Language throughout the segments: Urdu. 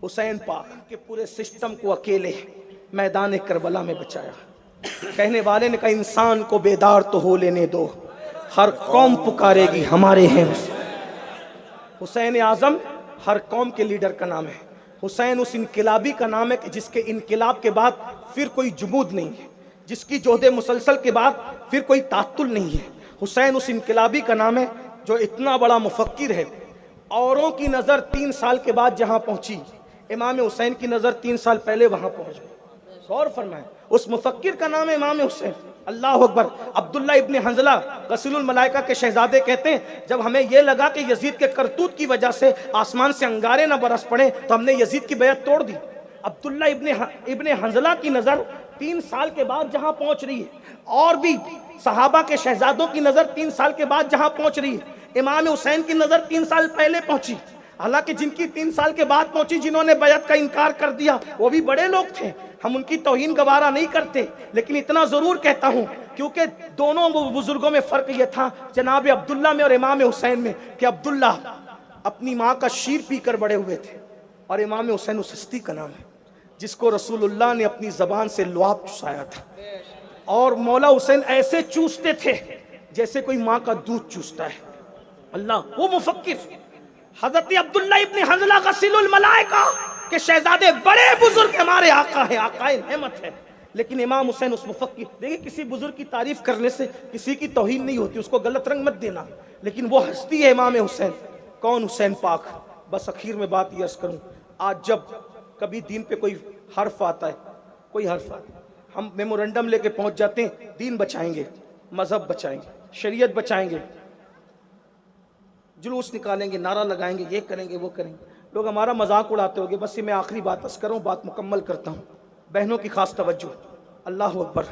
حسین پاک کے پورے سسٹم کو اکیلے میدان کربلا میں بچایا. کہنے والے نے کہا انسان کو بیدار تو ہو لینے دو، ہر قوم پکارے گی ہمارے ہیں حسین. حسین اعظم ہر قوم کے لیڈر کا نام ہے. حسین اس انقلابی کا نام ہے کہ جس کے انقلاب کے بعد پھر کوئی جمود نہیں ہے، جس کی جہد مسلسل کے بعد پھر کوئی تعطل نہیں ہے. حسین اس انقلابی کا نام ہے جو اتنا بڑا مفکر ہے. اوروں کی نظر 3 سال کے بعد جہاں پہنچی، امام حسین کی نظر 3 سال پہلے وہاں پہنچ گئی. غور فرمائیں، اس مفکر کا نام ہے امام حسین. اللہ اکبر. عبداللہ ابن حنظلہ غسیل الملائکہ کے شہزادے کہتے ہیں جب ہمیں یہ لگا کہ یزید کے کرتوت کی وجہ سے آسمان سے انگارے نہ برس پڑے تو ہم نے یزید کی بیعت توڑ دی. عبداللہ ابن حنظلہ کی نظر 3 سال کے بعد جہاں پہنچ رہی ہے، اور بھی صحابہ کے شہزادوں کی نظر 3 سال کے بعد جہاں پہنچ رہی ہے، امام حسین کی نظر 3 سال پہلے پہنچی. حالانکہ جن کی 3 سال کے بعد پہنچی، جنہوں نے بیعت کا انکار کر دیا، وہ بھی بڑے لوگ تھے. ہم ان کی توہین گوارا نہیں کرتے، لیکن اتنا ضرور کہتا ہوں کیونکہ دونوں بزرگوں میں فرق یہ تھا جناب عبداللہ میں اور امام حسین میں کہ عبداللہ اپنی ماں کا شیر پی کر بڑے ہوئے تھے، اور امام حسین اس ہستی کا نام ہے جس کو رسول اللہ نے اپنی زبان سے لعاب چوسایا تھا. اور مولا حسین ایسے چوستے تھے جیسے کوئی ماں کا دودھ چوستا ہے. اللہ، وہ مفکر حضرت عبداللہ ابن حنظلہ غسیل الملائکہ کہ شہزادے بڑے بزرگ ہمارے آقا ہے، آقا نعمت ہے. لیکن امام حسین اس مفکر، دیکھیں کسی بزرگ کی تعریف کرنے سے کسی کی توہین نہیں ہوتی، اس کو غلط رنگ مت دینا، لیکن وہ ہستی ہے امام حسین. کون؟ حسین پاک. بس اخیر میں بات یہ عرض کروں، آج جب کبھی دین پہ کوئی حرف آتا ہے، کوئی حرف آتا ہے، ہم میمورنڈم لے کے پہنچ جاتے ہیں، دین بچائیں گے، مذہب بچائیں گے، شریعت بچائیں گے، جلوس نکالیں گے، نعرہ لگائیں گے، یہ کریں گے، وہ کریں گے. لوگ ہمارا مذاق اڑاتے ہوگے. بس یہ میں آخری بات عرض کروں، بات مکمل کرتا ہوں. بہنوں کی خاص توجہ. اللہ اکبر،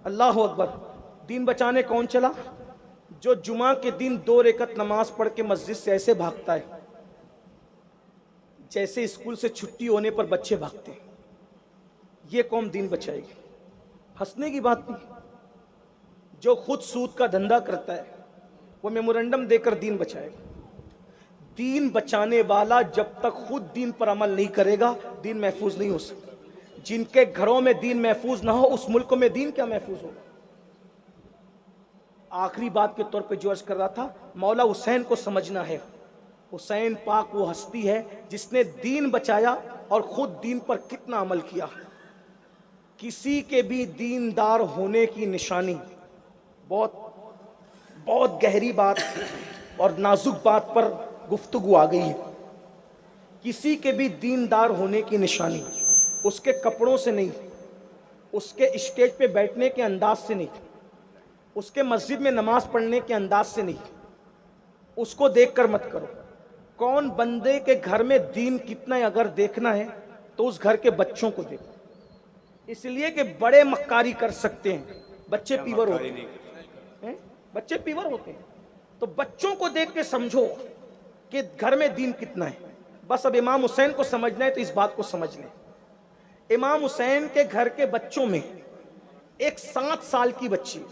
اللہ اکبر. دین بچانے کون چلا؟ جو جمعہ کے دن 2 رکعت نماز پڑھ کے مسجد سے ایسے بھاگتا ہے جیسے اسکول سے چھٹی ہونے پر بچے بھاگتے ہیں. یہ قوم دین بچائے گی. ہنسنے کی بات نہیں. جو خود سود کا دھندا کرتا ہے وہ میمورنڈم دے کر دین بچائے گا. دین بچانے والا جب تک خود دین پر عمل نہیں کرے گا، دین محفوظ نہیں ہو سکتا. جن کے گھروں میں دین محفوظ نہ ہو، اس ملک میں دین کیا محفوظ ہوگا؟ آخری بات کے طور پہ جو عرض کر رہا تھا، مولا حسین کو سمجھنا ہے. حسین پاک وہ ہستی ہے جس نے دین بچایا اور خود دین پر کتنا عمل کیا. کسی کے بھی دیندار ہونے کی نشانی، بہت گہری بات اور نازک بات پر گفتگو آ گئی ہے. کسی کے بھی دیندار ہونے کی نشانی اس کے کپڑوں سے نہیں، اس کے اسٹیج پہ بیٹھنے کے انداز سے نہیں، اس کے مسجد میں نماز پڑھنے کے انداز سے نہیں. اس کو دیکھ کر مت کرو. کون بندے کے گھر میں دین کتنا ہے اگر دیکھنا ہے تو اس گھر کے بچوں کو دیکھو. اس لیے کہ بڑے مکاری کر سکتے ہیں، بچے پیور ہوتے ہیں، بچے پیور ہوتے ہیں. تو بچوں کو دیکھ کے سمجھو کہ گھر میں دین کتنا ہے. بس اب امام حسین کو سمجھنا ہے تو اس بات کو سمجھ لیں. امام حسین کے گھر کے بچوں میں ایک 7 سال کی بچی،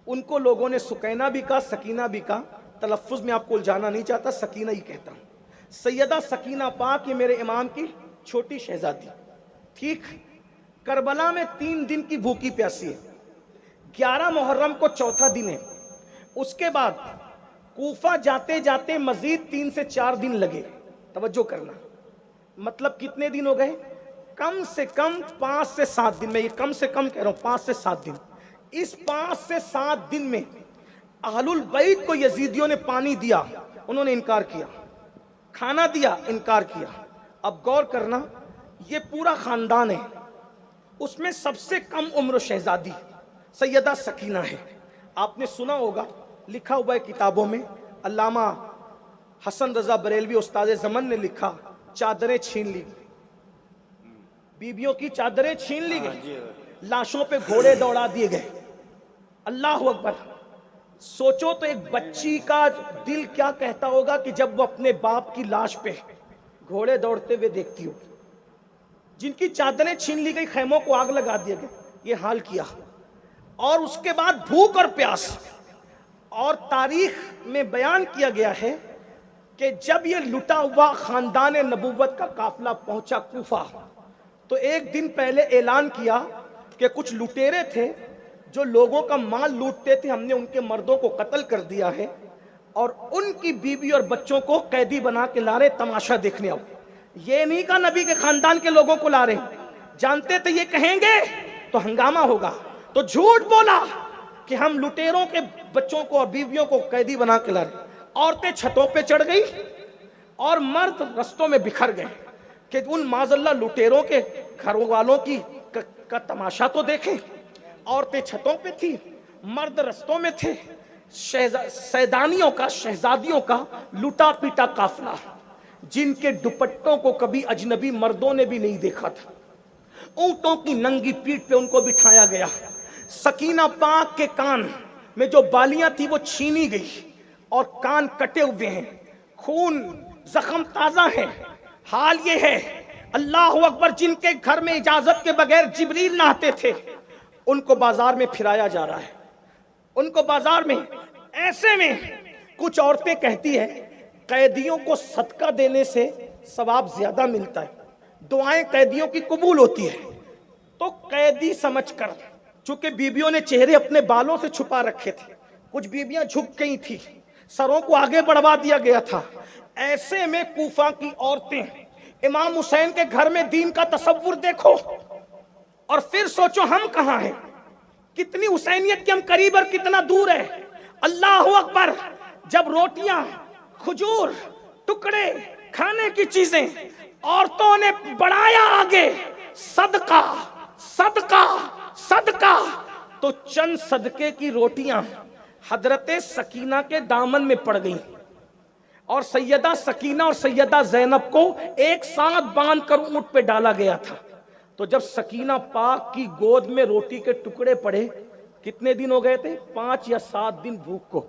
ان کو لوگوں نے سکینہ بھی کہا، سکینہ بھی کہا. تلفظ میں آپ کو الجھانا نہیں چاہتا، سکینہ ہی کہتا ہوں. سیدہ سکینہ پاک، یہ میرے امام کی چھوٹی شہزادی. ٹھیک، کربلا میں 3 دن کی بھوکی پیاسی ہے. 11 محرم کو چوتھا دن ہے. اس کے بعد کوفہ جاتے جاتے مزید 3 سے 4 دن لگے. توجہ کرنا، مطلب کتنے دن ہو گئے؟ کم سے کم 5 سے 7 دن. میں یہ کم سے کم کہہ رہا ہوں، 5 سے 7 دن. اس 5 سے 7 دن میں اہل البیت کو یزیدیوں نے پانی دیا، انہوں نے انکار کیا. کھانا دیا، انکار کیا. اب غور کرنا، یہ پورا خاندان ہے، اس میں سب سے کم عمر شہزادی سیدہ سکینہ ہے. آپ نے سنا ہوگا، لکھا ہوا ہے کتابوں میں، علامہ حسن رضا بریلوی استاد زمن نے لکھا، چادریں چھین لی گئی، بیویوں کی چادریں چھین لی گئی، لاشوں پہ گھوڑے دوڑا دیے گئے. اللہ اکبر. سوچو تو ایک بچی کا دل کیا کہتا ہوگا کہ جب وہ اپنے باپ کی لاش پہ گھوڑے دوڑتے ہوئے دیکھتی ہو. جن کی چادریں چھین لی گئی، خیموں کو آگ لگا دیا گیا، یہ حال کیا. اور اس کے بعد بھوک اور پیاس. اور تاریخ میں بیان کیا گیا ہے کہ جب یہ لٹا ہوا خاندان نبوت کا قافلہ پہنچا کوفہ، تو ایک دن پہلے اعلان کیا کہ کچھ لٹیرے تھے جو لوگوں کا مال لوٹتے تھے، ہم نے ان کے مردوں کو قتل کر دیا ہے اور ان کی بیوی اور بچوں کو قیدی بنا کے لا رہے، تماشا دیکھنے آؤ۔ یہ نہیں کہا نبی کے خاندان کے لوگوں کو لا رہے، جانتے تھے یہ کہیں گے تو ہنگامہ ہوگا، تو جھوٹ بولا کہ ہم لٹیروں کے بچوں کو اور بیویوں کو قیدی بنا کے لا رہے۔ عورتیں چھتوں پہ چڑھ گئی اور مرد رستوں میں بکھر گئے کہ ان معاذ اللہ لٹیروں کے گھر والوں کا تماشا تو دیکھیں۔ عورتیں چھتوں پہ تھی، مرد رستوں میں تھے، سیدانیوں کا، شہزادیوں کا لٹا پیٹا قافلہ، جن کے دوپٹوں کو کبھی اجنبی مردوں نے بھی نہیں دیکھا تھا۔ اونٹوں کی ننگی پیٹھ پہ ان کو بٹھایا گیا۔ سکینہ پاک کے کان میں جو بالیاں تھی وہ چھینی گئی اور کان کٹے ہوئے ہیں، خون زخم تازہ ہے۔ حال یہ ہے اللہ اکبر، جن کے گھر میں اجازت کے بغیر جبریل نہ آتے تھے ان کو بازار میں پھرایا جا رہا ہے، ان کو بازار میں۔ ایسے میں کچھ عورتیں کہتی ہیں قیدیوں کو صدقہ دینے سے ثواب زیادہ ملتا ہے، دعائیں قیدیوں کی قبول ہوتی ہے۔ تو قیدی سمجھ کر، چونکہ بیویوں نے چہرے اپنے بالوں سے چھپا رکھے تھے، کچھ بیویاں جھک گئی تھی، سروں کو آگے بڑھوا دیا گیا تھا، ایسے میں کوفہ کی عورتیں امام حسین کے گھر میں دین کا تصور دیکھو اور پھر سوچو ہم کہاں ہیں، کتنی حسینیت کے ہم قریب اور کتنا دور ہے۔ اللہ اکبر، جب روٹیاں، کھجور، ٹکڑے، کھانے کی چیزیں عورتوں نے بڑھایا آگے، صدقہ صدقہ صدقہ، تو چند صدقے کی روٹیاں حضرت سکینہ کے دامن میں پڑ گئیں اور سیدہ سکینہ اور سیدہ زینب کو ایک ساتھ باندھ کر اونٹ پہ ڈالا گیا تھا۔ تو جب سکینہ پاک کی گود میں روٹی کے ٹکڑے پڑے، کتنے دن ہو گئے تھے؟ 5 یا 7 دن بھوک کو۔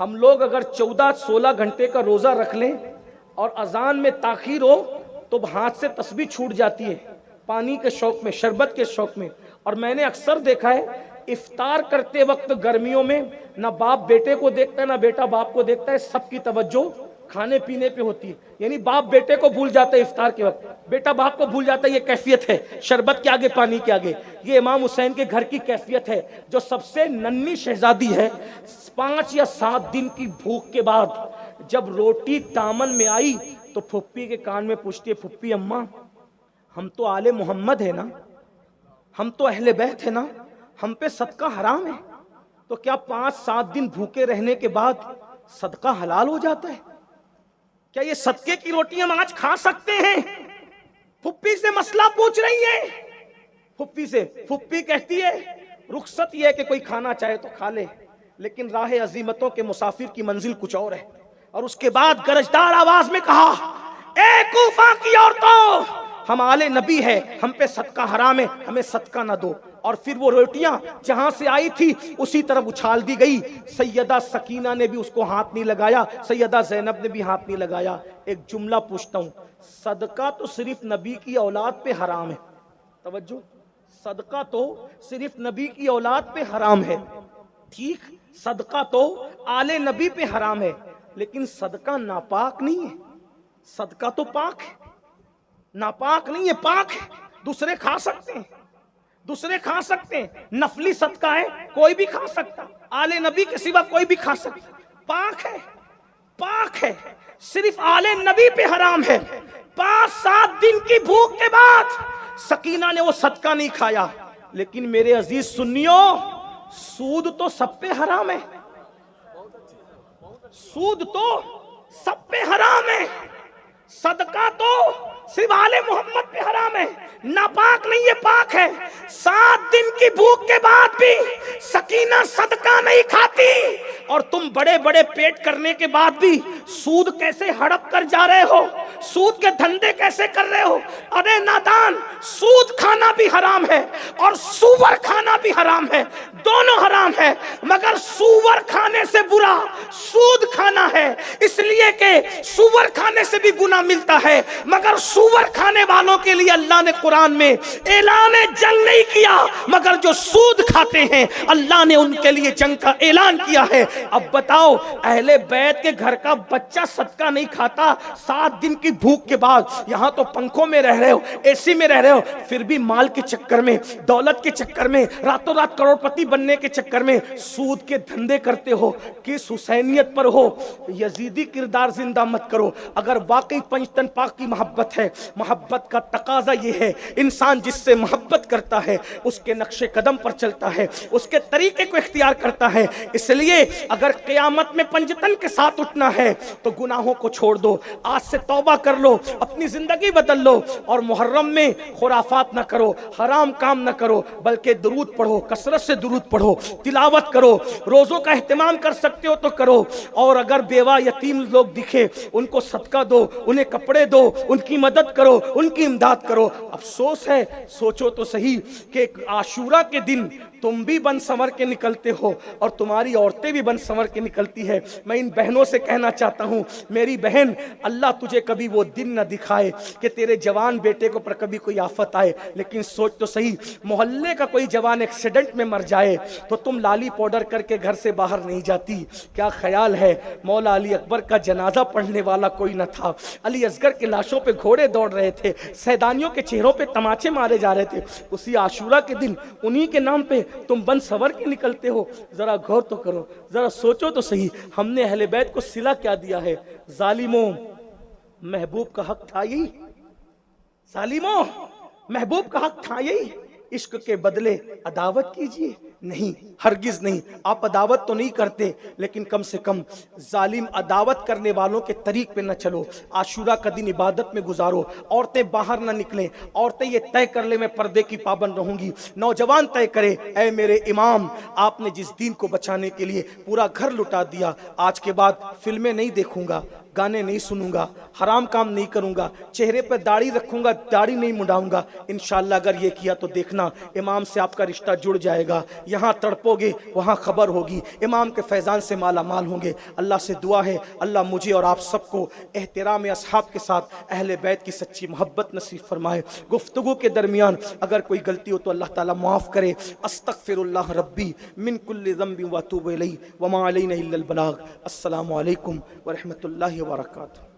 ہم لوگ اگر 14-16 گھنٹے کا روزہ رکھ لیں اور اذان میں تاخیر ہو تو ہاتھ سے تسبیح چھوٹ جاتی ہے، پانی کے شوق میں، شربت کے شوق میں۔ اور میں نے اکثر دیکھا ہے افطار کرتے وقت گرمیوں میں نہ باپ بیٹے کو دیکھتا ہے نہ بیٹا باپ کو دیکھتا ہے، سب کی توجہ کھانے پینے پہ ہوتی ہے، یعنی باپ بیٹے کو بھول جاتا ہے افطار کے وقت، بیٹا باپ کو بھول جاتا ہے۔ یہ کیفیت ہے شربت کے آگے، پانی کے آگے۔ یہ امام حسین کے گھر کی کیفیت ہے، جو سب سے ننھی شہزادی ہے، 5 یا 7 دن کی بھوک کے بعد جب روٹی دامن میں آئی تو پھپھی کے کان میں پوچھتی ہے، پھپھی اماں ہم تو آل محمد ہے نا، ہم تو اہل بیت ہے نا، ہم پہ صدقہ حرام ہے، تو کیا 5-7 دن بھوکے رہنے کے بعد صدقہ حلال ہو جاتا ہے؟ کیا یہ صدقے کی روٹی ہم آج کھا سکتے ہیں؟ پھپھی سے مسئلہ پوچھ رہی ہے، پھپھی سے۔ پھپھی کہتی ہے رخصت یہ ہے کہ کوئی کھانا چاہے تو کھا لے، لیکن راہ عزیمتوں کے مسافر کی منزل کچھ اور ہے۔ اور اس کے بعد گرجدار آواز میں کہا، اے کوفہ کی عورتوں، ہم آل نبی ہے، ہم پہ صدقہ حرام ہے، ہمیں صدقہ نہ دو۔ اور پھر وہ روٹیاں جہاں سے آئی تھی اسی طرف اچھال دی گئی۔ سیدہ سکینہ نے بھی اس کو ہاتھ نہیں لگایا، سیدہ زینب نے بھی ہاتھ نہیں لگایا۔ ایک جملہ پوچھتا ہوں، صدقہ تو صرف نبی کی اولاد پہ حرام ہے، توجہ، صدقہ تو صرف نبی کی اولاد پہ حرام ہے، ٹھیک، صدقہ تو آل نبی پہ حرام ہے، لیکن صدقہ ناپاک نہیں ہے، صدقہ تو پاک ہے، ناپاک نہیں ہے، پاک ہے، دوسرے کھا سکتے ہیں، دوسرے کھا سکتے ہیں، نفلی صدقہ ہے، کوئی بھی کھا سکتا، آل نبی کے سوا کوئی بھی کھا سکتا، پاک ہے، پاک ہے، صرف آل نبی پہ حرام ہے۔ 5-7 دن کی بھوک کے بعد سکینہ نے وہ صدقہ نہیں کھایا۔ لیکن میرے عزیز سنیو، سود تو سب پہ حرام ہے، سود تو سب پہ حرام ہے، صدقہ تو صرف آل محمد پہ حرام ہے، ناپاک نہیں ہے، پاک ہے۔ 7 دن کی بھوک کے بعد بھی سکینہ صدقہ نہیں کھاتی، اور تم بڑے بڑے پیٹ کرنے کے بعد بھی سود کیسے ہڑپ کر جا رہے ہو؟ سود کے دھندے کیسے کر رہے ہو؟ ارے نادان، سود کھانا بھی حرام ہے اور سور کھانا بھی حرام ہے، دونوں حرام ہے، مگر سور کھانے سے برا سود کھانا ہے، اس لیے کہ سور کھانے سے بھی گناہ ملتا ہے، مگر سور کھانے والوں کے لیے اللہ نے قرآن میں اعلان جنگ نہیں کیا، مگر جو سود کھاتے ہیں اللہ نے ان کے لیے جنگ کا اعلان کیا ہے۔ اب بتاؤ، اہل بیت کے گھر کا بچہ صدقہ نہیں کھاتا 7 دن کی بھوک کے بعد، یہاں تو پنکھوں میں رہ رہے ہو، اے سی میں رہ رہے ہو، پھر بھی مال کے چکر میں، دولت کے چکر میں، راتوں رات کروڑ پتی بننے کے چکر میں سود کے دھندے کرتے ہو۔ کس حسینیت پر ہو؟ یزیدی کردار زندہ مت کرو۔ اگر واقعی پنجتن پاک کی محبت ہے، محبت کا تقاضا یہ ہے انسان جس سے محبت کرتا ہے اس کے نقش قدم پر چلتا ہے، اس کے طریقے کو اختیار کرتا ہے۔ اس لیے اگر قیامت میں پنجتن کے ساتھ اٹھنا ہے تو گناہوں کو چھوڑ دو، آج سے توبہ کر لو، اپنی زندگی بدل لو، اور محرم میں خرافات نہ کرو، حرام کام نہ کرو، بلکہ درود پڑھو، کثرت سے درود پڑھو، تلاوت کرو، روزوں کا اہتمام کر سکتے ہو تو کرو، اور اگر بیوہ یتیم لوگ دکھے ان کو صدقہ دو، انہیں کپڑے دو، ان کی مدد کرو، ان کی امداد کرو۔ افسوس ہے، سوچو تو صحیح کہ عاشورہ کے دن تم بھی بن سنور کے نکلتے ہو اور تمہاری عورتیں بھی بن سنور کے نکلتی ہے۔ میں ان بہنوں سے کہنا چاہتا ہوں، میری بہن، اللہ تجھے کبھی وہ دن نہ دکھائے کہ تیرے جوان بیٹے کو پر کبھی کوئی آفت آئے، لیکن سوچ تو صحیح، محلے کا کوئی جوان ایکسیڈنٹ میں مر جائے تو تم لالی پاؤڈر کر کے گھر سے باہر نہیں جاتی۔ کیا خیال ہے، مولا علی اکبر کا جنازہ پڑھنے والا کوئی نہ تھا، علی اصغر کے لاشوں پہ گھوڑے دوڑ رہے تھے، سیدانیوں کے چہروں پہ تماچے مارے جا رہے تھے، اسی عاشورہ کے دن انہی کے نام پہ تم بن سور کے نکلتے ہو۔ ذرا غور تو کرو، ذرا سوچو تو صحیح، ہم نے اہل بیت کو صلہ کیا دیا ہے؟ ظالموں، محبوب کا حق تھا یہی؟ ظالموں، محبوب کا حق تھا یہی؟ عشق کے بدلے عداوت کیجئے؟ نہیں، ہرگز نہیں۔ آپ عداوت تو نہیں کرتے، لیکن کم سے کم ظالم عداوت کرنے والوں کے طریق پہ نہ چلو۔ عاشورہ کا دن عبادت میں گزارو، عورتیں باہر نہ نکلیں، عورتیں یہ طے کر لیں میں پردے کی پابند رہوں گی، نوجوان طے کرے اے میرے امام، آپ نے جس دین کو بچانے کے لیے پورا گھر لٹا دیا، آج کے بعد فلمیں نہیں دیکھوں گا، گانے نہیں سنوں گا، حرام کام نہیں کروں گا، چہرے پہ داڑھی رکھوں گا، داڑھی نہیں منڈاؤں گا۔ انشاءاللہ اگر یہ کیا تو دیکھنا امام سے آپ کا رشتہ جڑ جائے گا، یہاں تڑپو گے وہاں خبر ہوگی، امام کے فیضان سے مالا مال ہوں گے۔ اللہ سے دعا ہے اللہ مجھے اور آپ سب کو احترام اصحاب کے ساتھ اہل بیت کی سچی محبت نصیب فرمائے۔ گفتگو کے درمیان اگر کوئی غلطی ہو تو اللہ تعالیٰ معاف کرے۔ استغفر اللہ ربی من کل ذنب واتوب الیہ وما علینا الا البلاغ۔ السلام علیکم ورحمۃ اللہ وبرکاتہ۔